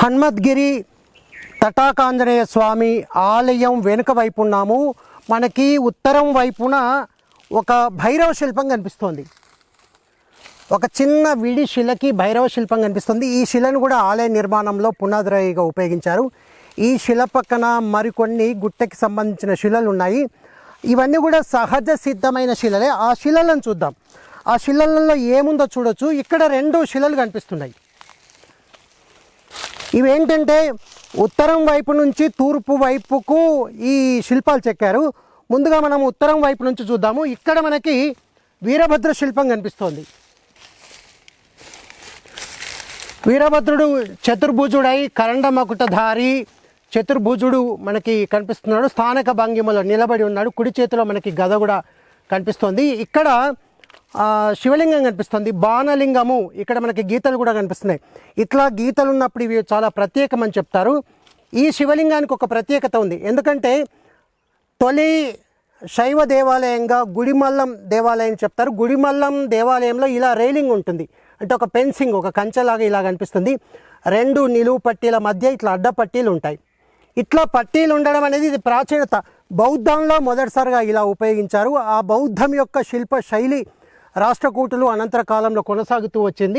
హనుమద్గిరి తటాకాంజనేయ స్వామి ఆలయం వెనుక వైపు ఉన్నాము. మనకి ఉత్తరం వైపున ఒక భైరవ శిల్పం కనిపిస్తోంది. ఒక చిన్న విడి శిలకి భైరవ శిల్పం కనిపిస్తుంది. ఈ శిలను కూడా ఆలయ నిర్మాణంలో పునాదిరాయిగా ఉపయోగించారు. ఈ శిల పక్కన మరికొన్ని గుట్టకి సంబంధించిన శిలలు ఉన్నాయి. ఇవన్నీ కూడా సహజ సిద్ధమైన శిలలే. ఆ శిలలను చూద్దాం. ఆ శిలలలో ఏముందో చూడొచ్చు. ఇక్కడ 2 శిలలు కనిపిస్తున్నాయి. ఇవేంటంటే ఉత్తరం వైపు నుంచి తూర్పు వైపుకు ఈ శిల్పాలు చెక్కారు. ముందుగా మనం ఉత్తరం వైపు నుంచి చూద్దాము. ఇక్కడ మనకి వీరభద్ర శిల్పం కనిపిస్తోంది. వీరభద్రుడు చతుర్భుజుడై కరండమకుటధారి చతుర్భుజుడు మనకి కనిపిస్తున్నాడు. స్థానక భంగిమలో నిలబడి ఉన్నాడు. కుడి చేతిలో మనకి గద కూడా కనిపిస్తోంది. ఇక్కడ శివలింగం కనిపిస్తుంది. బాణలింగము ఇక్కడ మనకి గీతలు కూడా కనిపిస్తున్నాయి. ఇట్లా గీతలు ఉన్నప్పుడు ఇవి చాలా ప్రత్యేకమని చెప్తారు. ఈ శివలింగానికి ఒక ప్రత్యేకత ఉంది. ఎందుకంటే తొలి శైవ దేవాలయంగా గుడిమల్లం దేవాలయం చెప్తారు. గుడిమల్లం దేవాలయంలో ఇలా రైలింగ్ ఉంటుంది. అంటే ఒక ఫెన్సింగ్, ఒక కంచెలాగా ఇలా కనిపిస్తుంది. 2 నిలువు పట్టీల మధ్య ఇట్లా అడ్డ పట్టీలు ఉంటాయి. ఇట్లా పట్టీలు ఉండడం అనేది ఇది ప్రాచీనత. బౌద్ధంలో మొదటిసారిగా ఇలా ఉపయోగించారు. ఆ బౌద్ధం యొక్క శిల్ప శైలి రాష్ట్రకూటులు అనంతర కాలంలో కొనసాగుతూ వచ్చింది.